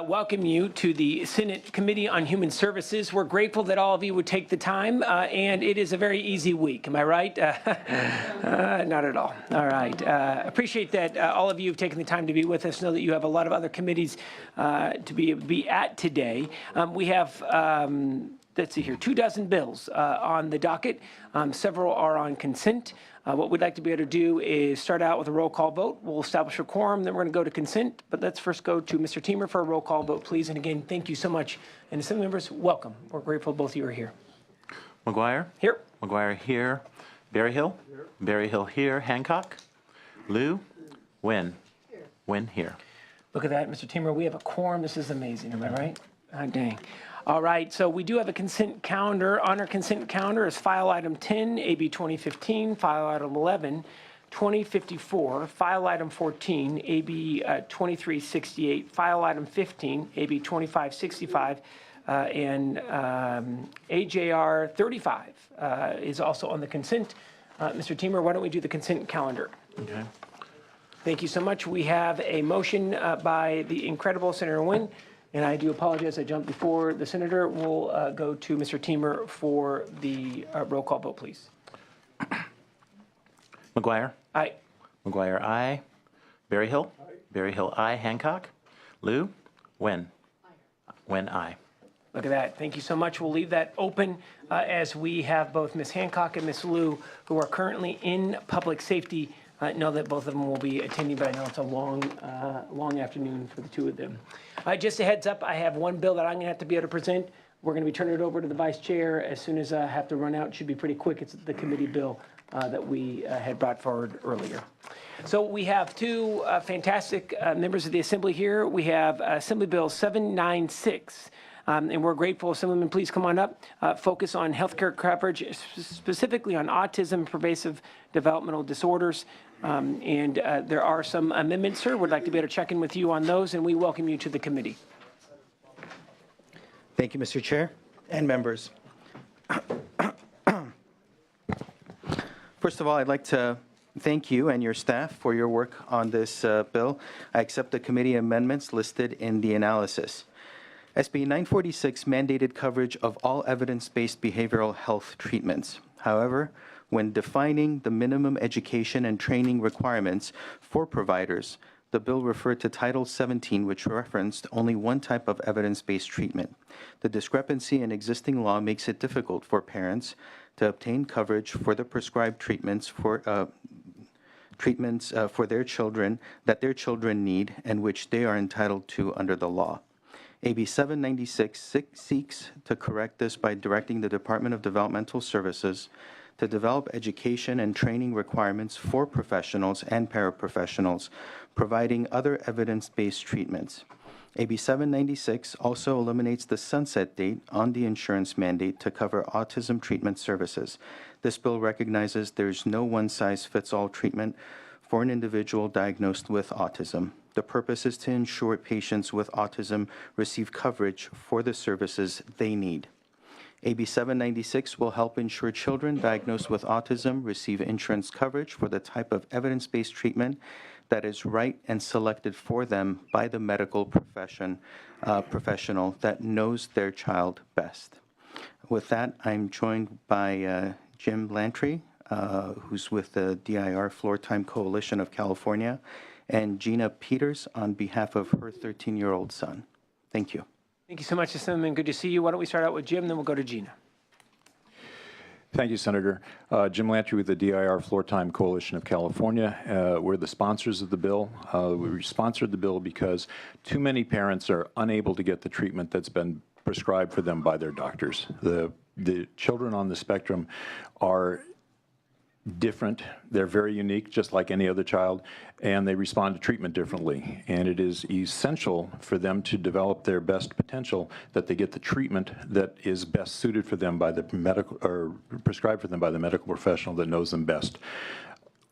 Welcome you to the Senate Committee on Human Services. We're grateful that all of you would take the time, and it is a very easy week. Am I right? Not at all. All right. Appreciate that all of you have taken the time to be with us. Know that you have a lot of other committees to be at today. We have let's see here, 24 bills on the docket. Several are on consent. What we'd like to be able to do is start out with a roll call vote. We'll establish a quorum, then we're going to go to consent. But let's first go to Mr. Teamer for a roll call vote, please. And again, thank you so much. And Assembly members, welcome. We're grateful both of you are here. McGuire? Here. McGuire here. Berryhill? Here. Berryhill here. Hancock? Lou? Wynn? Here. Wynn here. Look at that, Mr. Teamer. We have a quorum. This is amazing. Am I right? Oh, dang. All right, so we do have a consent calendar. On our consent calendar is file item 10, AB 2015, file item 11, 2054, file item 14, AB 2368, file item 15, AB 2565, and AJR 35 is also on the consent. Mr. Teamer, why don't we do the consent calendar? Okay. Thank you so much. We have a motion by the incredible Senator Wynn. And I do apologize, I jumped before the senator. We'll go to Mr. Teamer for the roll call vote, please. McGuire? Aye. McGuire, aye. Berryhill? Aye. Berryhill, aye. Hancock? Lou? Wynn? Aye. Wynn, aye. Look at that. Thank you so much. We'll leave that open as we have both Ms. Hancock and Ms. Lou, who are currently in public safety. Know that both of them will be attending, but I know it's a long afternoon for the two of them. Just a heads up, I have one bill that I'm going to have to be able to present. We're going to be turning it over to the vice chair as soon as I have to run out. It should be pretty quick. It's the committee bill that we had brought forward earlier. So we have two fantastic members of the Assembly here. We have Assembly Bill 796. And we're grateful. Assemblyman, please come on up. Focus on healthcare coverage, specifically on autism and pervasive developmental disorders. And there are some amendments, sir. We'd like to be able to check in with you on those, and we welcome you to the committee. Thank you, Mr. Chair and members. First of all, I'd like to thank you and your staff for your work on this bill. I accept the committee amendments listed in the analysis. SB 946 mandated coverage of all evidence-based behavioral health treatments. However, when defining the minimum education and training requirements for providers, the bill referred to Title 17, which referenced only one type of evidence-based treatment. The discrepancy in existing law makes it difficult for parents to obtain coverage for the prescribed treatments for their children that their children need and which they are entitled to under the law. AB 796 seeks to correct this by directing the Department of Developmental Services to develop education and training requirements for professionals and paraprofessionals, providing other evidence-based treatments. AB 796 also eliminates the sunset date on the insurance mandate to cover autism treatment services. This bill recognizes there's no one-size-fits-all treatment for an individual diagnosed with autism. The purpose is to ensure patients with autism receive coverage for the services they need. AB 796 will help ensure children diagnosed with autism receive insurance coverage for the type of evidence-based treatment that is right and selected for them by the medical professional that knows their child best. With that, I'm joined by Jim Lantry, who's with the DIR Floor Time Coalition of California, and Gina Peters on behalf of her 13-year-old son. Thank you. Thank you so much, Assemblyman. Good to see you. Why don't we start out with Jim, then we'll go to Gina. Thank you, Senator. Jim Lantry with the DIR Floor Time Coalition of California. We're the sponsors of the bill. We sponsored the bill because too many parents are unable to get the treatment that's been prescribed for them by their doctors. The children on the spectrum are different. They're very unique, just like any other child, and they respond to treatment differently. And it is essential for them to develop their best potential that they get the treatment that is best suited for them by the medical, or prescribed for them by the medical professional that knows them best.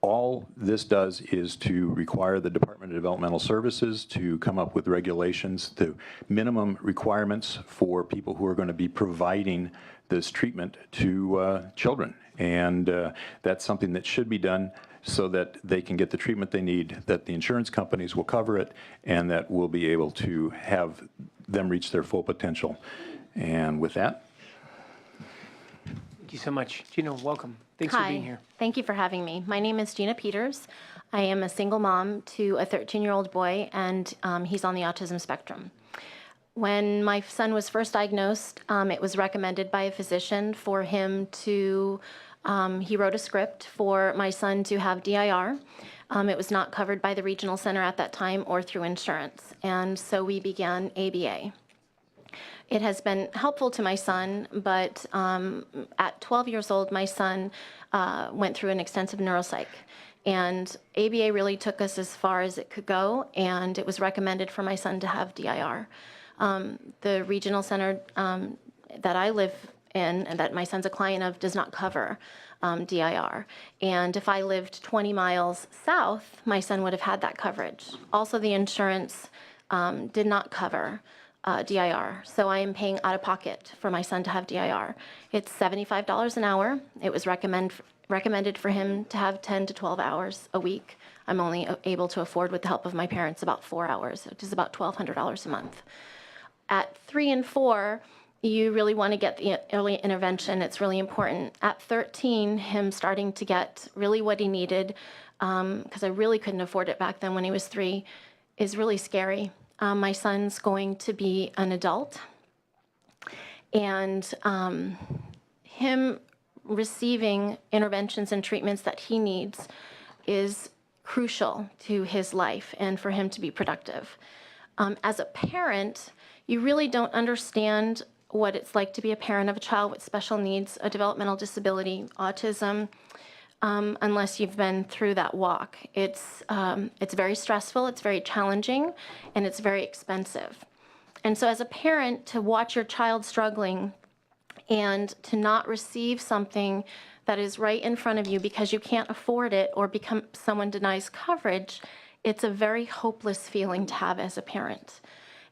All this does is to require the Department of Developmental Services to come up with regulations, the minimum requirements for people who are going to be providing this treatment to children. And that's something that should be done so that they can get the treatment they need, that the insurance companies will cover it, and that we'll be able to have them reach their full potential. And with that, Thank you so much. Gina, welcome. Thanks for being here. Thank you for having me. My name is Gina Peters. I am a single mom to a 13-year-old boy, and he's on the autism spectrum. When my son was first diagnosed, it was recommended by a physician for him to, he wrote a script for my son to have DIR. It was not covered by the regional center at that time or through insurance, and so we began ABA. It has been helpful to my son, but at 12 years old, my son went through an extensive neuropsych. And ABA really took us as far as it could go, and it was recommended for my son to have DIR. The regional center that I live in and that my son's a client of does not cover DIR. And if I lived 20 miles south, my son would have had that coverage. Also, the insurance did not cover DIR, so I am paying out of pocket for my son to have DIR. It's $75 an hour. It was recommended for him to have 10 to 12 hours a week. I'm only able to afford, with the help of my parents, about 4 hours, which is about $1,200 a month. At 3 and 4, you really want to get the early intervention. It's really important. At 13, him starting to get really what he needed, because I really couldn't afford it back then when he was 3, is really scary. My son's going to be an adult, and him receiving interventions and treatments that he needs is crucial to his life and for him to be productive. As a parent, you really don't understand what it's like to be a parent of a child with special needs, a developmental disability, autism, unless you've been through that walk. It's very stressful, it's very challenging, and it's very expensive. And so as a parent, to watch your child struggling and to not receive something that is right in front of you because you can't afford it or because someone denies coverage, it's a very hopeless feeling to have as a parent.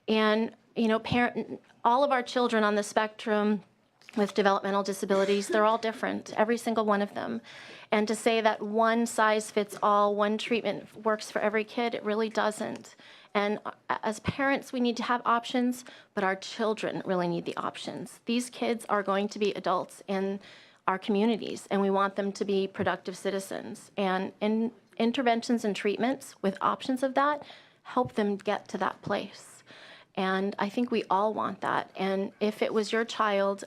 And, you know, all of our children on the spectrum with developmental disabilities, they're all different, every single one of them. And to say that one size fits all, one treatment works for every kid, it really doesn't. And as parents, we need to have options, but our children really need the options. These kids are going to be adults in our communities, and we want them to be productive citizens. And interventions and treatments with options of that help them get to that place. And I think we all want that. And if it was your child,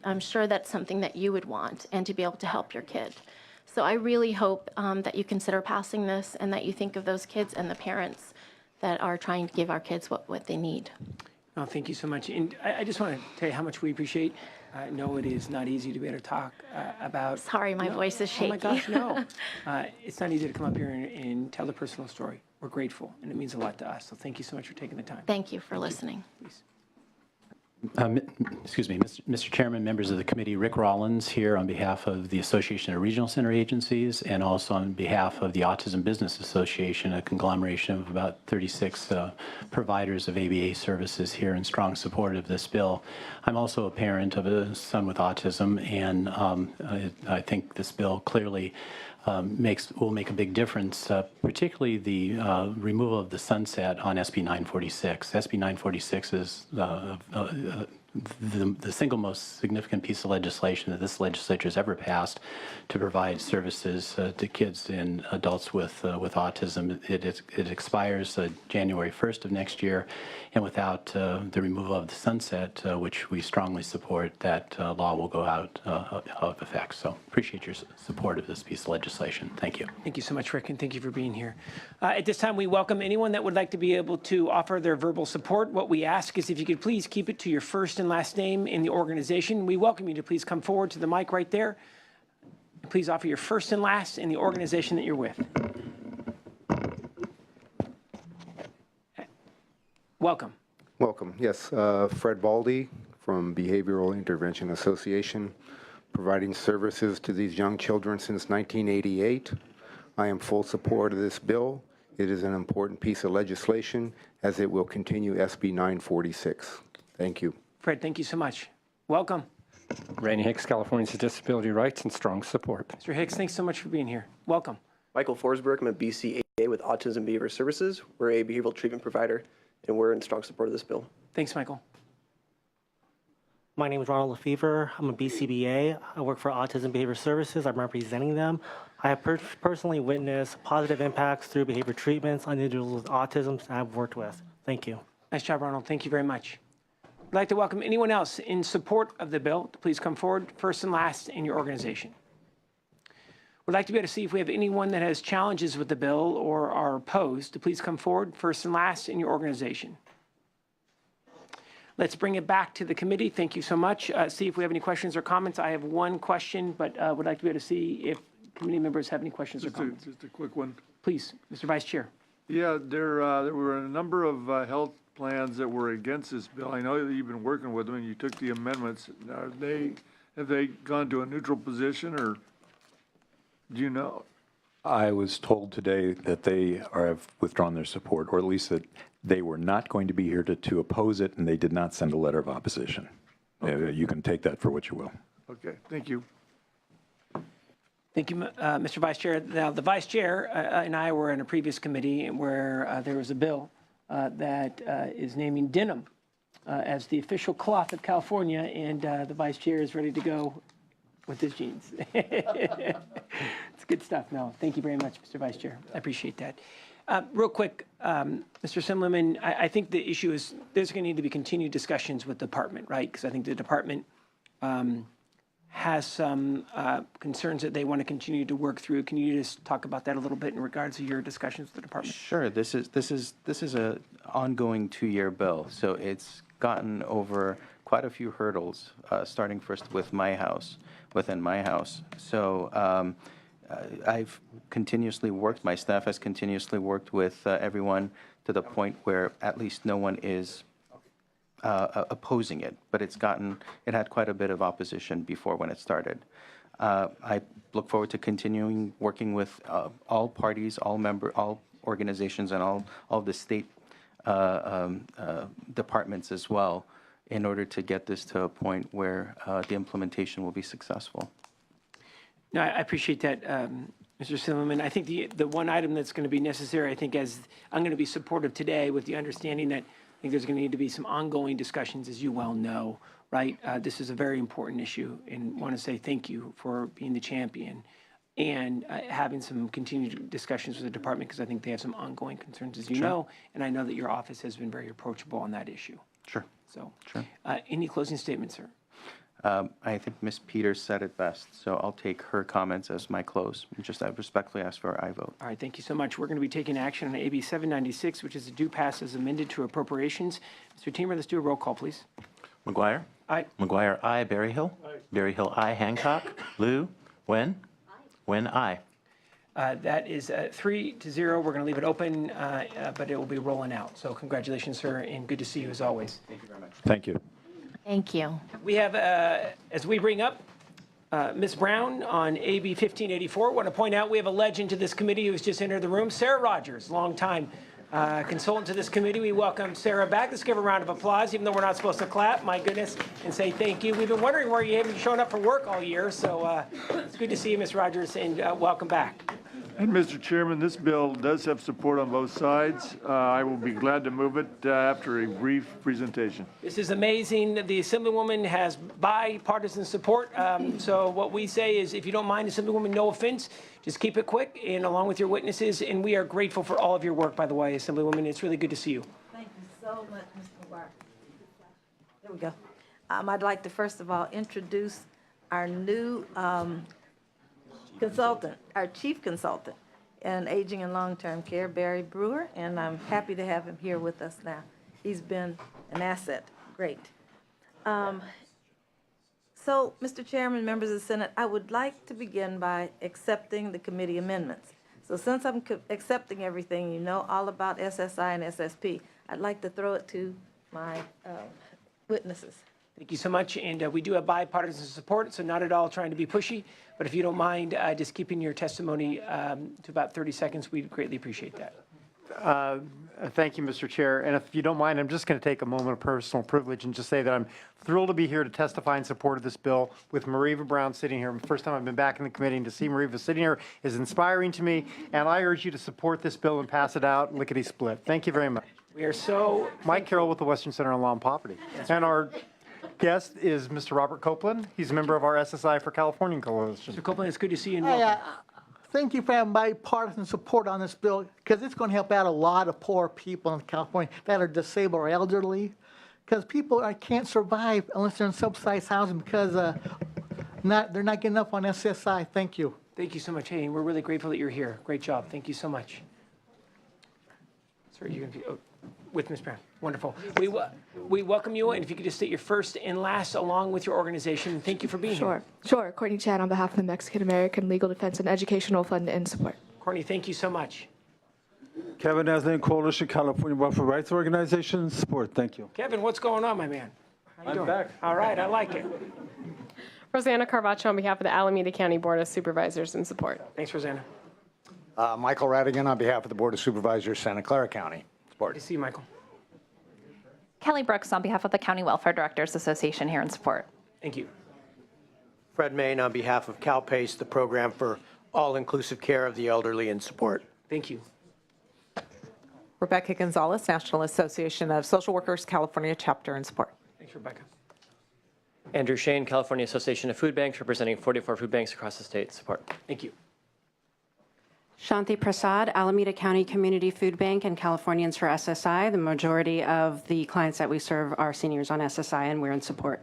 I'm sure that's something that you would want, and to be able to help your kid. So I really hope that you consider passing this and that you think of those kids and the parents that are trying to give our kids what they need. Oh, thank you so much. And I just want to tell you how much we appreciate. I know it is not easy to be able to talk about. Sorry, my voice is shaky. Oh my gosh, no. It's not easy to come up here and tell the personal story. We're grateful, and it means a lot to us. So thank you so much for taking the time. Thank you for listening. Please. Excuse me, Mr. Chairman, members of the committee, Rick Rollins here on behalf of the Association of Regional Center Agencies and also on behalf of the Autism Business Association, a conglomeration of about 36 providers of ABA services here in strong support of this bill. I'm also a parent of a son with autism, and I think this bill clearly will make a big difference, particularly the removal of the sunset on SB 946. SB 946 is the single most significant piece of legislation that this legislature has ever passed to provide services to kids and adults with autism. It expires January 1st of next year, and without the removal of the sunset, which we strongly support, that law will go out of effect. So appreciate your support of this piece of legislation. Thank you. Thank you so much, Rick, and thank you for being here. At this time, we welcome anyone that would like to be able to offer their verbal support. What we ask is if you could please keep it to your first and last name in the organization. We welcome you to please come forward to the mic right there. Please offer your first and last in the organization that you're with. Welcome. Welcome. Yes, Fred Baldy from Behavioral Intervention Association, providing services to these young children since 1988. I am full support of this bill. It is an important piece of legislation as it will continue SB 946. Thank you. Fred, thank you so much. Welcome. Randy Hicks, Californians with Disability Rights, and strong support. Mr. Hicks, thanks so much for being here. Welcome. Michael Forsberg, I'm a BCAA with Autism Behavior Services. We're a behavioral treatment provider, and we're in strong support of this bill. Thanks, Michael. My name is Ronald Lefevre. I'm a BCBA. I work for Autism Behavior Services. I'm representing them. I have personally witnessed positive impacts through behavior treatments on individuals with autism that I've worked with. Thank you. Nice job, Ronald. Thank you very much. I'd like to welcome anyone else in support of the bill to please come forward, first and last in your organization. We'd like to be able to see if we have anyone that has challenges with the bill or are opposed to please come forward, first and last in your organization. Let's bring it back to the committee. Thank you so much. See if we have any questions or comments. I have one question, but would like to be able to see if committee members have any questions or comments. Just a quick one. Please, Mr. Vice Chair. Yeah, there were a number of health plans that were against this bill. I know that you've been working with them and you took the amendments. Have they gone to a neutral position, or do you know? I was told today that they have withdrawn their support, or at least that they were not going to be here to oppose it, and they did not send a letter of opposition. Okay. You can take that for what you will. Okay, thank you. Thank you, Mr. Vice Chair. Now, the Vice Chair and I were in a previous committee where there was a bill that is naming denim as the official cloth of California, and the Vice Chair is ready to go with his jeans. It's good stuff. No, thank you very much, Mr. Vice Chair. I appreciate that. Real quick, Mr. Simliman, I think the issue is there's going to need to be continued discussions with the department, right? Because I think the department has some concerns that they want to continue to work through. Can you just talk about that a little bit in regards to your discussions with the department? Sure. This is a ongoing 2-year bill, so it's gotten over quite a few hurdles, starting first with within my house. So I've continuously worked. My staff has continuously worked with everyone to the point where at least no one is opposing it, but it had quite a bit of opposition before when it started. I look forward to continuing working with all parties, all organizations, and all the state departments as well, in order to get this to a point where the implementation will be successful. No, I appreciate that, Mr. Silverman. I think the one item that's going to be necessary, I think, as I'm going to be supportive today with the understanding that I think there's going to need to be some ongoing discussions, as you well know, right? This is a very important issue, and want to say thank you for being the champion and having some continued discussions with the department, because I think they have some ongoing concerns, as you know, and I know that your office has been very approachable on that issue. Sure. So, Sure. Any closing statements, sir? I think Ms. Peters said it best, so I'll take her comments as my close. I respectfully ask for an aye vote. All right, thank you so much. We're going to be taking action on AB 796, which is a due pass as amended to appropriations. Mr. Teamer, let's do a roll call, please. McGuire? Aye. McGuire, aye. Berryhill? Aye. Berryhill, aye. Hancock? Lou? Wen? Wen, aye. That is 3-0. We're going to leave it open, but it will be rolling out. So congratulations, sir, and good to see you as always. Thank you very much. Thank you. Thank you. We have, as we bring up Ms. Brown on AB 1584, I want to point out we have a legend to this committee who's just entered the room, Sarah Rogers, longtime consultant to this committee. We welcome Sarah back. Let's give her a round of applause, even though we're not supposed to clap, my goodness, and say thank you. We've been wondering where you haven't shown up for work all year, so it's good to see you, Ms. Rogers, and welcome back. And Mr. Chairman, this bill does have support on both sides. I will be glad to move it after a brief presentation. This is amazing. The Assemblywoman has bipartisan support. So what we say is, if you don't mind, Assemblywoman, no offense, just keep it quick and along with your witnesses. And we are grateful for all of your work, by the way, Assemblywoman. It's really good to see you. Thank you so much, Mr. McGuire. There we go. I'd like to first of all introduce our new consultant, our chief consultant in aging and long-term care, Barry Brewer, and I'm happy to have him here with us now. He's been an asset. Great. So, Mr. Chairman, members of the Senate, I would like to begin by accepting the committee amendments. So since I'm accepting everything, you know all about SSI and SSP, I'd like to throw it to my witnesses. Thank you so much. And we do have bipartisan support, so not at all trying to be pushy. But if you don't mind just keeping your testimony to about 30 seconds, we'd greatly appreciate that. Thank you, Mr. Chair. And if you don't mind, I'm just going to take a moment of personal privilege and just say that I'm thrilled to be here to testify in support of this bill with Mariva Brown sitting here. First time I've been back in the committee, and to see Mariva sitting here is inspiring to me. And I urge you to support this bill and pass it out lickety-split. Thank you very much. We are so Mike Carroll with the Western Center on Law and Property. And our guest is Mr. Robert Copeland. He's a member of our SSI for California Coalition. Mr. Copeland, it's good to see you and welcome. Thank you for having bipartisan support on this bill, because it's going to help out a lot of poor people in California that are disabled or elderly, because people can't survive unless they're in subsidized housing because they're not getting up on SSI. Thank you. Thank you so much. Hey, we're really grateful that you're here. Great job. Thank you so much. Sorry, you're going to be with Ms. Brown. Wonderful. We welcome you, and if you could just state your first and last along with your organization. Thank you for being here. Sure. Courtney Chan on behalf of the Mexican American Legal Defense and Educational Fund in support. Courtney, thank you so much. Kevin Aslan, Coalition California Welfare Rights Organization, support. Thank you. Kevin, what's going on, my man? How you doing? Back. All right, I like it. Rosanna Carvacho on behalf of the Alameda County Board of Supervisors in support. Thanks, Rosanna. Michael Radigan on behalf of the Board of Supervisors, Santa Clara County. Support. Good to see you, Michael. Kelly Brooks on behalf of the County Welfare Directors Association here in support. Thank you. Fred Main on behalf of CalPACE, the program for all-inclusive care of the elderly in support. Thank you. Rebecca Gonzalez, National Association of Social Workers, California chapter in support. Thanks, Rebecca. Andrew Shane, California Association of Food Banks, representing 44 food banks across the state. Support. Thank you. Shanti Prasad, Alameda County Community Food Bank and Californians for SSI. The majority of the clients that we serve are seniors on SSI, and we're in support.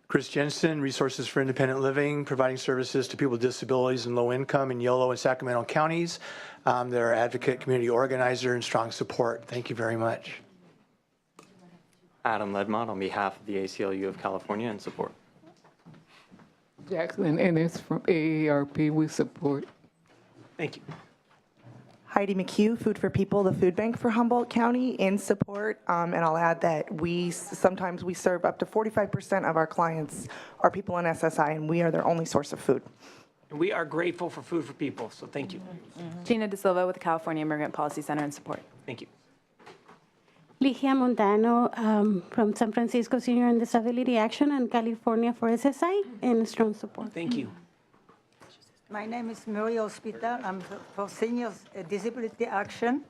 Chris Jensen, Resources for Independent Living, providing services to people with disabilities and low income in Yolo and Sacramento counties. They're advocate, community organizer, and strong support. Thank you very much. Adam Ledmont on behalf of the ACLU of California in support. Jacqueline Ennis from AARP, we support. Thank you. Heidi McHugh, Food for People, the food bank for Humboldt County, in support. And I'll add that sometimes we serve up to 45% of our clients are people in SSI, and we are their only source of food. And we are grateful for Food for People, so thank you. Gina De Silva with the California Immigrant Policy Center in support. Thank you. Ligia Montano from San Francisco Senior and Disability Action and California for SSI, in strong support. Thank you. My name is Muriel Hospital. I'm for Seniors Disability Action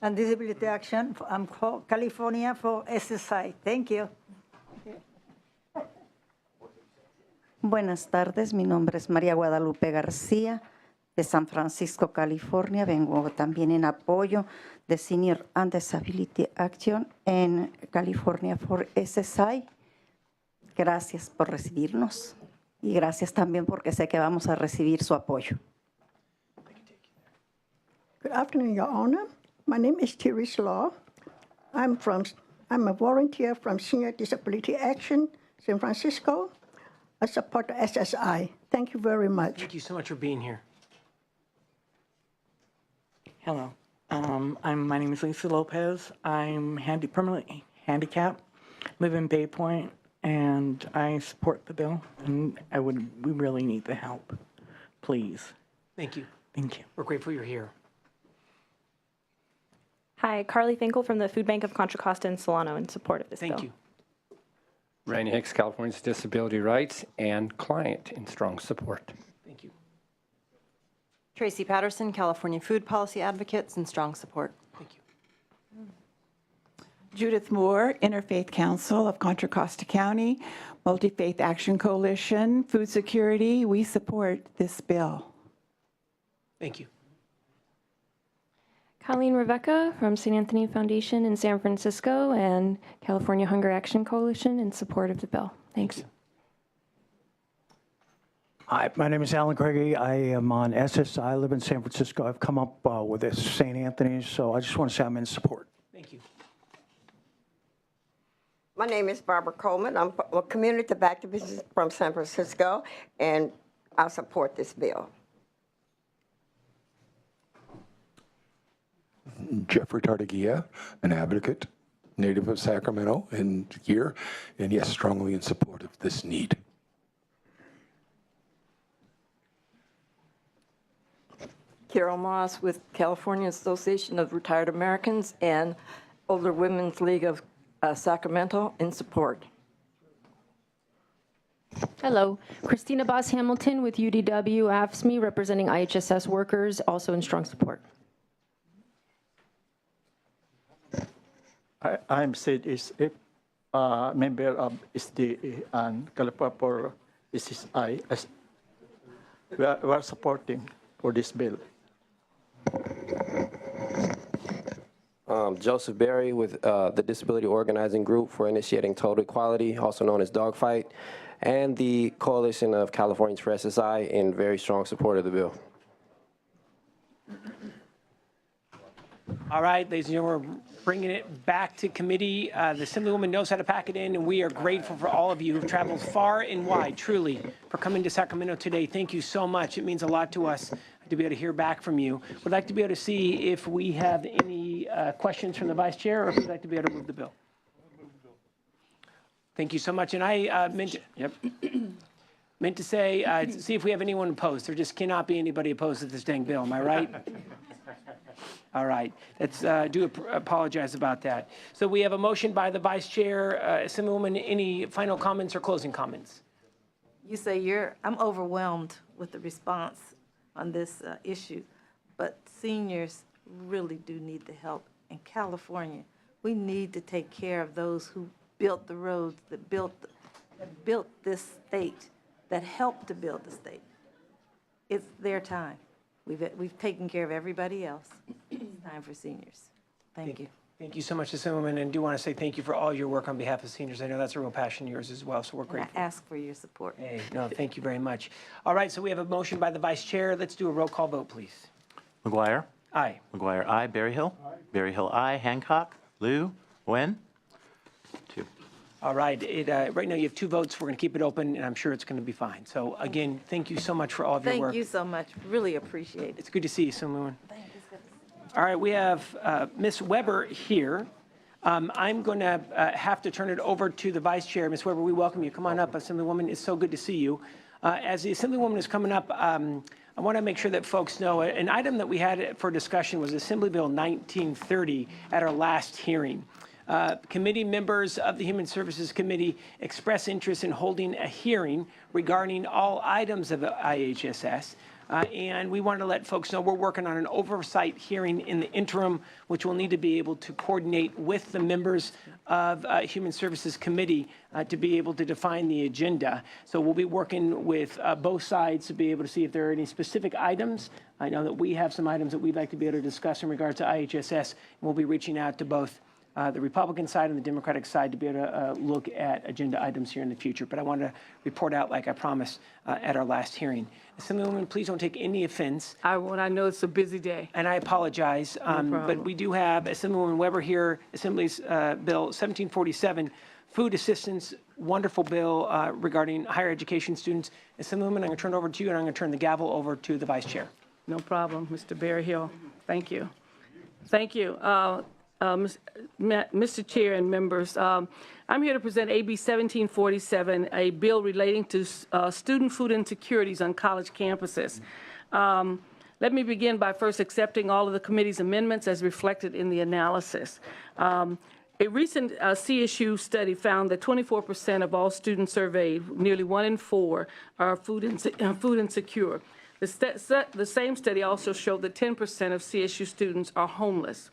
and Disability Action. I'm for California for SSI. Thank you. Buenas tardes, mi nombre es María Guadalupe García de San Francisco, California. Vengo también en apoyo de Senior and Disability Action en California for SSI. Gracias por recibirnos y gracias también porque sé que vamos a recibir su apoyo. Good afternoon, Your Honor. My name is Therese Law. I'm a volunteer from Senior Disability Action, San Francisco. I support the SSI. Thank you very much. Thank you so much for being here. Hello. My name is Lisa Lopez. I'm permanently handicapped, live in Bay Point, and I support the bill. And we really need the help. Please. Thank you. Thank you. We're grateful you're here. Hi, Carly Finkel from the Food Bank of Contra Costa and Solano in support of this bill. Thank you. Randy Hicks, Californians Disability Rights and Client in strong support. Thank you. Tracy Patterson, California Food Policy Advocates in strong support. Thank you. Judith Moore, Interfaith Council of Contra Costa County, Multi-Faith Action Coalition, Food Security. We support this bill. Thank you. Colleen Rebecca from St. Anthony Foundation in San Francisco and California Hunger Action Coalition in support of the bill. Thanks. Hi, my name is Alan Gregory. I am on SSI. I live in San Francisco. I've come up with this St. Anthony's, so I just want to say I'm in support. Thank you. My name is Barbara Coleman. I'm a community activist from San Francisco, and I support this bill. Jeffrey Tartaguia, an advocate, native of Sacramento, and here, and yes, strongly in support of this need. Carol Moss with California Association of Retired Americans and Older Women's League of Sacramento in support. Hello, Christina Boss Hamilton with UDW AFSCME, representing IHSS workers, also in strong support. I'm Sid Isip, member of SDA and California for SSI. We are supporting for this bill. Joseph Berry with the Disability Organizing Group for Initiating Total Equality, also known as Dogfight, and the Coalition of Californians for SSI in very strong support of the bill. All right, ladies and gentlemen, we're bringing it back to committee. The Assemblywoman knows how to pack it in, and we are grateful for all of you who've traveled far and wide, truly, for coming to Sacramento today. Thank you so much. It means a lot to us to be able to hear back from you. We'd like to be able to see if we have any questions from the Vice Chair, or if we'd like to be able to move the bill. Thank you so much. And I meant to say, see if we have anyone opposed. There just cannot be anybody opposed to this dang bill. Am I right? All right. Do apologize about that. So we have a motion by the Vice Chair. Assemblywoman, any final comments or closing comments? You say I'm overwhelmed with the response on this issue, but seniors really do need the help. In California, we need to take care of those who built the roads, that built this state, that helped to build the state. It's their time. We've taken care of everybody else. It's time for seniors. Thank you. Thank you so much, Assemblywoman, and do want to say thank you for all your work on behalf of seniors. I know that's a real passion of yours as well, so we're grateful. I ask for your support. Hey, no, thank you very much. All right, so we have a motion by the Vice Chair. Let's do a roll call vote, please. McGuire? Aye. McGuire, aye. Berryhill? Aye. Berryhill, aye. Hancock? Liu? Nguyen? 2. All right, right now you have 2 votes. We're going to keep it open, and I'm sure it's going to be fine. So again, thank you so much for all of your work. Thank you so much. Really appreciate it. It's good to see you, Assemblywoman. All right, we have Ms. Weber here. I'm going to have to turn it over to the Vice Chair. Ms. Weber, we welcome you. Come on up, Assemblywoman. It's so good to see you. As the Assemblywoman is coming up, I want to make sure that folks know an item that we had for discussion was Assembly Bill 1930 at our last hearing. Committee members of the Human Services Committee express interest in holding a hearing regarding all items of IHSS. And we wanted to let folks know we're working on an oversight hearing in the interim, which will need to be able to coordinate with the members of Human Services Committee to be able to define the agenda. So we'll be working with both sides to be able to see if there are any specific items. I know that we have some items that we'd like to be able to discuss in regards to IHSS, and we'll be reaching out to both the Republican side and the Democratic side to be able to look at agenda items here in the future. But I want to report out, like I promised, at our last hearing. Assemblywoman, please don't take any offense. I won't. I know it's a busy day. And I apologize. But we do have Assemblywoman Weber here, Assembly's Bill 1747, Food Assistance, wonderful bill regarding higher education students. Assemblywoman, I'm going to turn it over to you, and I'm going to turn the gavel over to the Vice Chair. No problem, Mr. Berryhill. Thank you. Thank you. Mr. Chair and members, I'm here to present AB 1747, a bill relating to student food insecurities on college campuses. Let me begin by first accepting all of the committee's amendments as reflected in the analysis. A recent CSU study found that 24% of all students surveyed, nearly 1 in 4, are food insecure. The same study also showed that 10% of CSU students are homeless.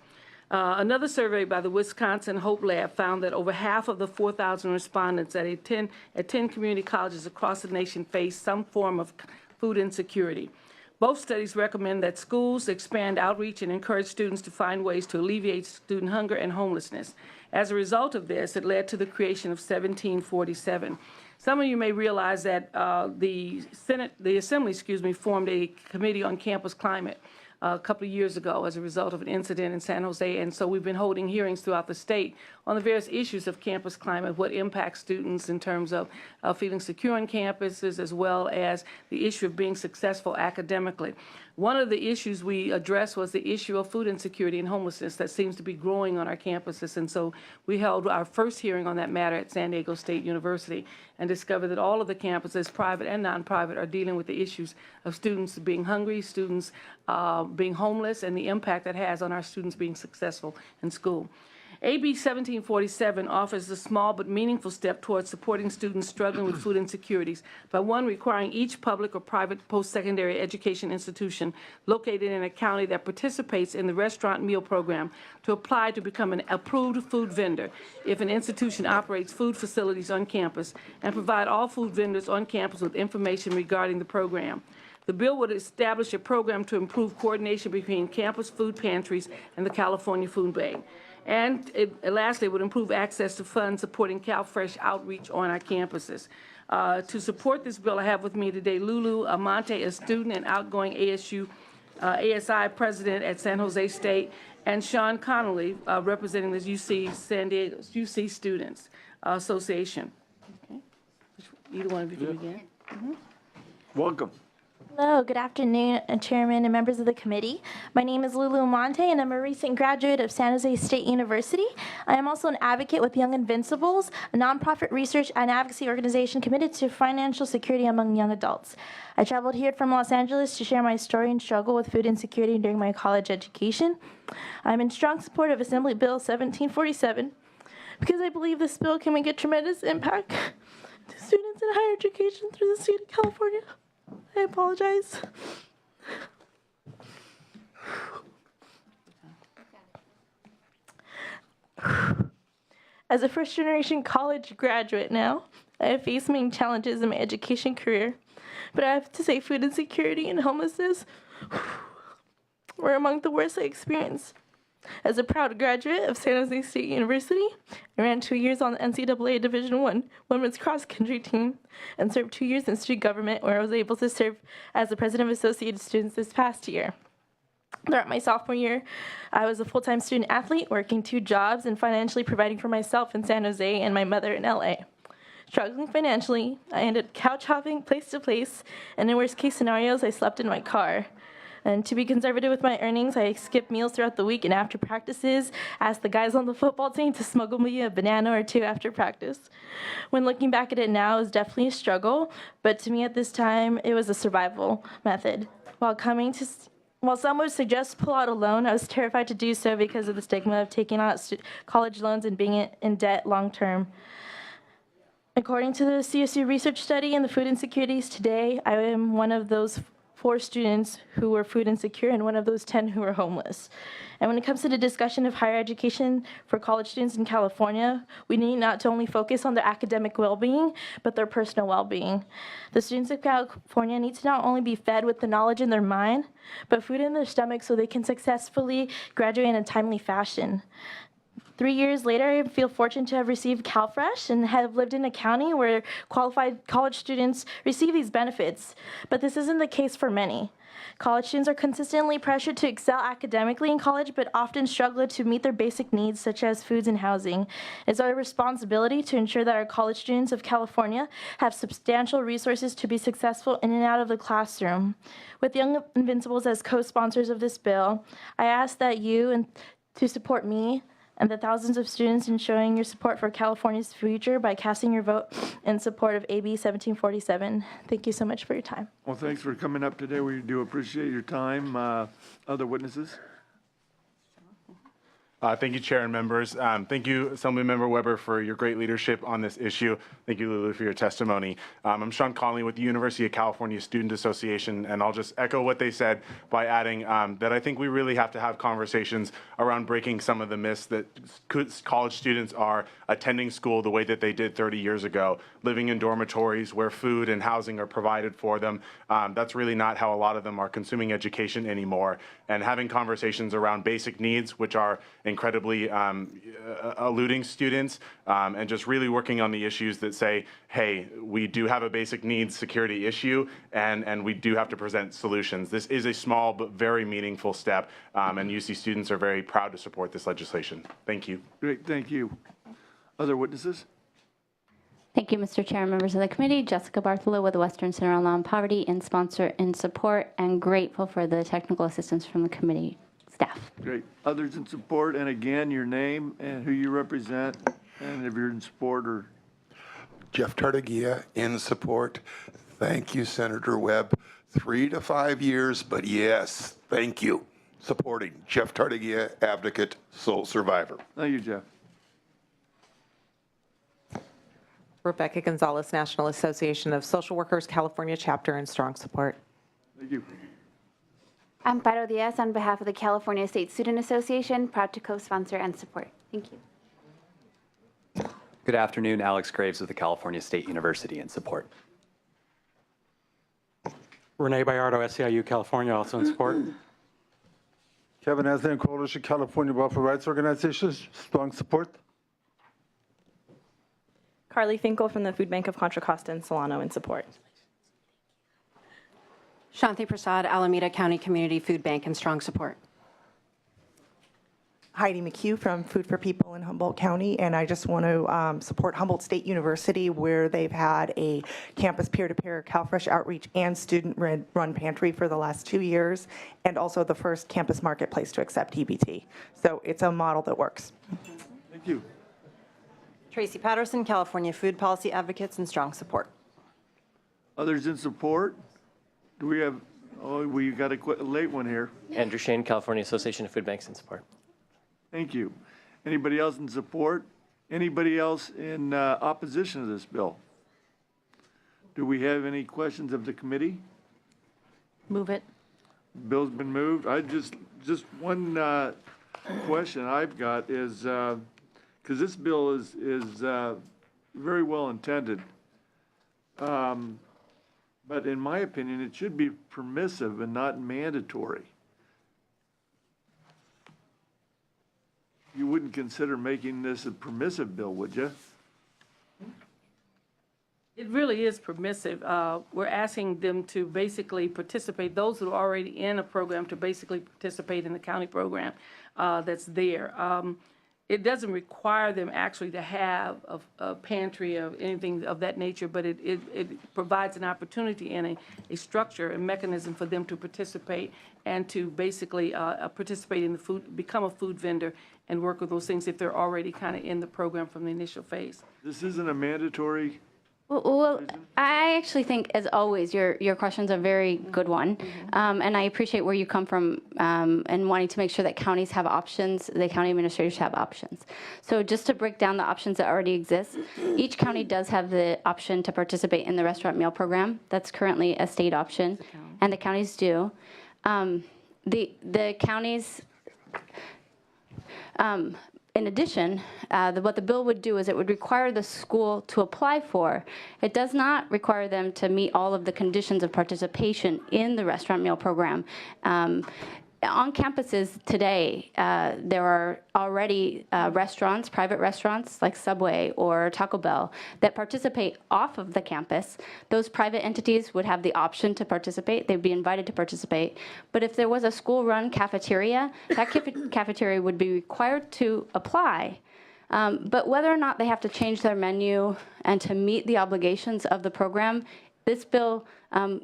Another survey by the Wisconsin Hope Lab found that over half of the 4,000 respondents at 10 community colleges across the nation face some form of food insecurity. Both studies recommend that schools expand outreach and encourage students to find ways to alleviate student hunger and homelessness. As a result of this, it led to the creation of 1747. Some of you may realize that the Assembly, formed a committee on campus climate a couple of years ago as a result of an incident in San Jose. And so we've been holding hearings throughout the state on the various issues of campus climate, what impacts students in terms of feeling secure on campuses, as well as the issue of being successful academically. One of the issues we addressed was the issue of food insecurity and homelessness that seems to be growing on our campuses. And so we held our first hearing on that matter at San Diego State University and discovered that all of the campuses, private and non-private, are dealing with the issues of students being hungry, students being homeless and the impact that has on our students being successful in school. AB 1747 offers a small but meaningful step towards supporting students struggling with food insecurities by one, requiring each public or private post-secondary education institution located in a county that participates in the restaurant meal program to apply to become an approved food vendor if an institution operates food facilities on campus, and provide all food vendors on campus with information regarding the program. The bill would establish a program to improve coordination between campus food pantries and the California Food Bank. And lastly, it would improve access to funds supporting CalFresh outreach on our campuses. To support this bill, I have with me today Lulu Amante, a student and outgoing ASI president at San Jose State, and Sean Connolly, representing the UC Students Association. Okay. Either one of you can begin. Welcome. Hello, good afternoon, Chairman and members of the committee. My name is Lulu Monte, and I'm a recent graduate of San Jose State University. I am also an advocate with Young Invincibles, a nonprofit research and advocacy organization committed to financial security among young adults. I traveled here from Los Angeles to share my story and struggle with food insecurity during my college education. I'm in strong support of Assembly Bill 1747 because I believe this bill can make a tremendous impact to students in higher education through the state of California. I apologize. As a first-generation college graduate now, I have faced many challenges in my education career, but I have to say food insecurity and homelessness were among the worst I experienced. As a proud graduate of San Jose State University, I ran 2 years on the NCAA Division I women's cross-country team and served 2 years in student government, where I was able to serve as the president of Associated Students this past year. Throughout my sophomore year, I was a full-time student athlete, working 2 jobs and financially providing for myself in San Jose and my mother in LA. Struggling financially, I ended up couch hopping place to place, and in worst-case scenarios, I slept in my car. And to be conservative with my earnings, I skipped meals throughout the week, and after practices, asked the guys on the football team to smuggle me a banana or 2 after practice. When looking back at it now, it was definitely a struggle, but to me at this time, it was a survival method. While some would suggest pull out a loan, I was terrified to do so because of the stigma of taking out college loans and being in debt long term. According to the CSU research study and the food insecurities today, I am one of those 4 students who were food insecure and one of those 10 who were homeless. And when it comes to the discussion of higher education for college students in California, we need not to only focus on their academic well-being, but their personal well-being. The students of California need to not only be fed with the knowledge in their mind, but food in their stomach so they can successfully graduate in a timely fashion. 3 years later, I feel fortunate to have received CalFresh and have lived in a county where qualified college students receive these benefits. But this isn't the case for many. College students are consistently pressured to excel academically in college, but often struggle to meet their basic needs, such as foods and housing. It's our responsibility to ensure that our college students of California have substantial resources to be successful in and out of the classroom. With Young Invincibles as co-sponsors of this bill, I ask that you to support me and the thousands of students in showing your support for California's future by casting your vote in support of AB 1747. Thank you so much for your time. Well, thanks for coming up today. We do appreciate your time. Other witnesses? Thank you, Chair and members. Thank you, Assemblymember Weber, for your great leadership on this issue. Thank you, Lulu, for your testimony. I'm Sean Connolly with the University of California Student Association, and I'll just echo what they said by adding that I think we really have to have conversations around breaking some of the myths that college students are attending school the way that they did 30 years ago, living in dormitories where food and housing are provided for them. That's really not how a lot of them are consuming education anymore. And having conversations around basic needs, which are incredibly eluding students, and just really working on the issues that say, hey, we do have a basic needs security issue, and we do have to present solutions. This is a small but very meaningful step, and UC students are very proud to support this legislation. Thank you. Great, thank you. Other witnesses? Thank you, Mr. Chair and members of the committee. Jessica Bartholow with the Western Center on Law and Poverty, in sponsor and support, and grateful for the technical assistance from the committee staff. Great. Others in support, and again, your name and who you represent, and if you're in support or... Jeff Tartagia, in support. Thank you, Senator Webb. 3 to 5 years, but yes, thank you. Supporting Jeff Tartagia, advocate, sole survivor. Thank you, Jeff. Rebecca Gonzalez, National Association of Social Workers, California chapter, and strong support. Thank you. Amparo Diaz on behalf of the California State Student Association, proud to co-sponsor and support. Thank you. Good afternoon, Alex Graves with the California State University in support. Renee Bayardo, SEIU California, also in support. Kevin Aslan, Coalition California Welfare Rights Organizations, strong support. Carly Finkel from the Food Bank of Contra Costa and Solano in support. Shanti Prasad, Alameda County Community Food Bank, and strong support. Heidi McHugh from Food for People in Humboldt County, and I just want to support Humboldt State University, where they've had a campus peer-to-peer CalFresh outreach and student-run pantry for the last 2 years, and also the first campus marketplace to accept EBT. So it's a model that works. Thank you. Tracy Patterson, California Food Policy Advocates, and strong support. Others in support? Do we have, oh, we got a late one here. Andrew Shane, California Association of Food Banks in support. Thank you. Anybody else in support? Anybody else in opposition to this bill? Do we have any questions of the committee? Move it. Bill's been moved. I just one question I've got is, because this bill is very well intended, but in my opinion, it should be permissive and not mandatory. You wouldn't consider making this a permissive bill, would you? It really is permissive. We're asking them to basically participate, those who are already in a program, to basically participate in the county program that's there. It doesn't require them actually to have a pantry or anything of that nature, but it provides an opportunity and a structure and mechanism for them to participate and to basically participate in the food, become a food vendor and work with those things if they're already kind of in the program from the initial phase. This isn't a mandatory. Well, I actually think, as always, your question's a very good one, and I appreciate where you come from and wanting to make sure that counties have options, the county administrators have options. So just to break down the options that already exist, each county does have the option to participate in the restaurant meal program. That's currently a state option, and the counties do. The counties. In addition, what the bill would do is it would require the school to apply for. It does not require them to meet all of the conditions of participation in the restaurant meal program. On campuses today, there are already restaurants, private restaurants like Subway or Taco Bell, that participate off of the campus. Those private entities would have the option to participate. They'd be invited to participate. But if there was a school-run cafeteria, that cafeteria would be required to apply. But whether or not they have to change their menu and to meet the obligations of the program, this bill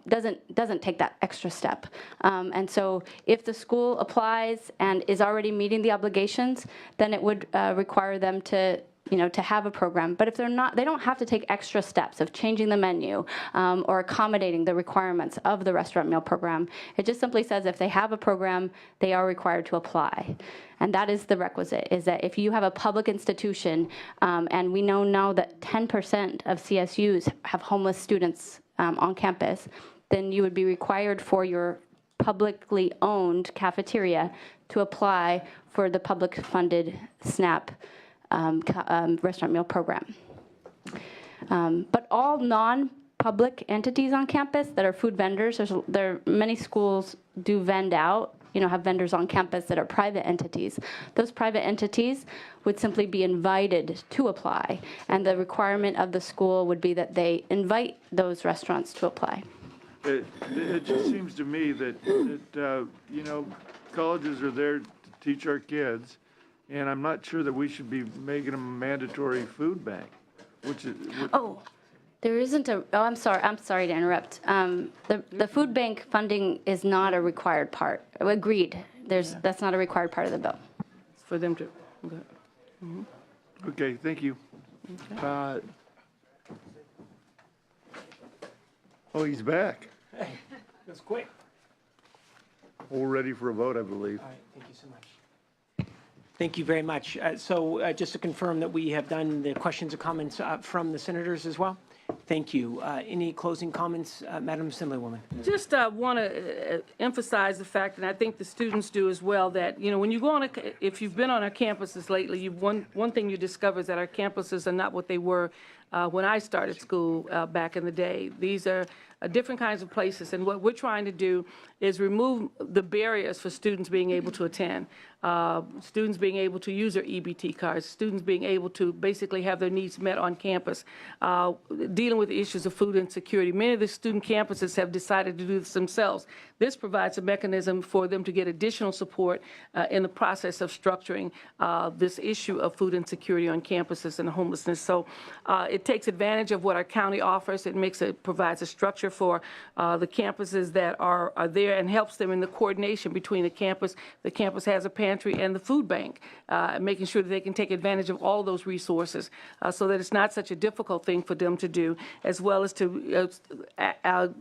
doesn't take that extra step. And so if the school applies and is already meeting the obligations, then it would require them to have a program. But if they're not, they don't have to take extra steps of changing the menu or accommodating the requirements of the restaurant meal program. It just simply says if they have a program, they are required to apply. And that is the requisite, is that if you have a public institution, and we know now that 10% of CSUs have homeless students on campus, then you would be required for your publicly owned cafeteria to apply for the public funded SNAP restaurant meal program. But all non-public entities on campus that are food vendors, there are many schools do vend out, have vendors on campus that are private entities. Those private entities would simply be invited to apply, and the requirement of the school would be that they invite those restaurants to apply. It just seems to me that colleges are there to teach our kids, and I'm not sure that we should be making them a mandatory food bank, There isn't a, I'm sorry to interrupt. The food bank funding is not a required part. Agreed. That's not a required part of the bill. It's for them to, okay. Okay, thank you. Oh, he's back. That's quick. All ready for a vote, I believe. All right, thank you so much. Thank you very much. So just to confirm that we have done the questions or comments from the senators as well? Thank you. Any closing comments, Madam Assemblywoman? Just want to emphasize the fact, and I think the students do as well, that, you know, when you go on, if you've been on our campuses lately, one thing you discover is that our campuses are not what they were when I started school back in the day. These are different kinds of places, and what we're trying to do is remove the barriers for students being able to attend, students being able to use their EBT cards, students being able to basically have their needs met on campus, dealing with the issues of food insecurity. Many of the student campuses have decided to do this themselves. This provides a mechanism for them to get additional support in the process of structuring this issue of food insecurity on campuses and homelessness. So it takes advantage of what our county offers. It provides a structure for the campuses that are there and helps them in the coordination between the campus has a pantry, and the food bank, making sure that they can take advantage of all those resources so that it's not such a difficult thing for them to do, as well as to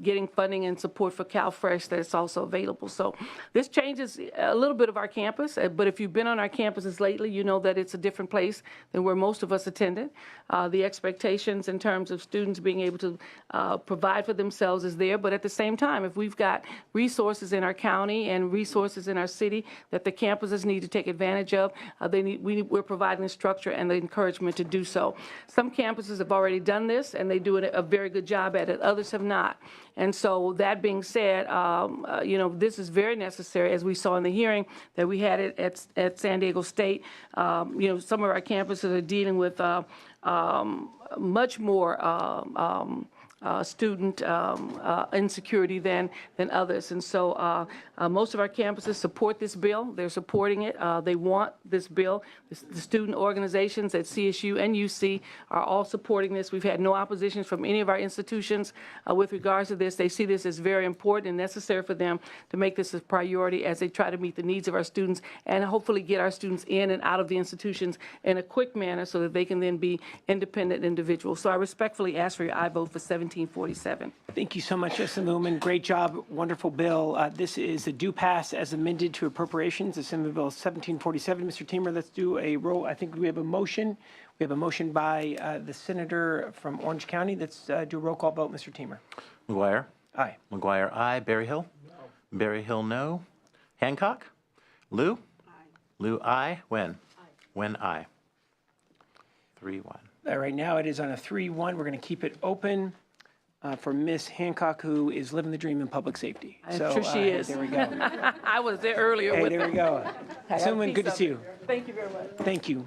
getting funding and support for CalFresh that is also available. So this changes a little bit of our campus, but if you've been on our campuses lately, you know that it's a different place than where most of us attended. The expectations in terms of students being able to provide for themselves is there, but at the same time, if we've got resources in our county and resources in our city that the campuses need to take advantage of, we're providing the structure and the encouragement to do so. Some campuses have already done this, and they do a very good job at it. Others have not. And so that being said, you know, this is very necessary, as we saw in the hearing that we had at San Diego State. You know, some of our campuses are dealing with much more student insecurity than others. And so most of our campuses support this bill. They're supporting it. They want this bill. The student organizations at CSU and UC are all supporting this. We've had no opposition from any of our institutions with regards to this. They see this as very important and necessary for them to make this a priority as they try to meet the needs of our students and hopefully get our students in and out of the institutions in a quick manner so that they can then be independent individuals. So I respectfully ask for your aye vote for 1747. Thank you so much, Assemblywoman. Great job. Wonderful bill. This is the due pass as amended to appropriations, Assembly Bill 1747. Mr. Teamer, let's do a roll. I think we have a motion. We have a motion by the senator from Orange County. Let's do a roll call vote. Mr. Teamer. McGuire. Aye. McGuire, aye. Berryhill. No. Berryhill, no. Hancock. Lou. Aye. Lou, aye. Wen. Aye. Wen, aye. 3-1. Right now it is on a 3-1. We're going to keep it open for Ms. Hancock, who is living the dream in public safety. I'm sure she is. There we go. I was there earlier with There we go. Assemblywoman, good to see you. Thank you very much. Thank you.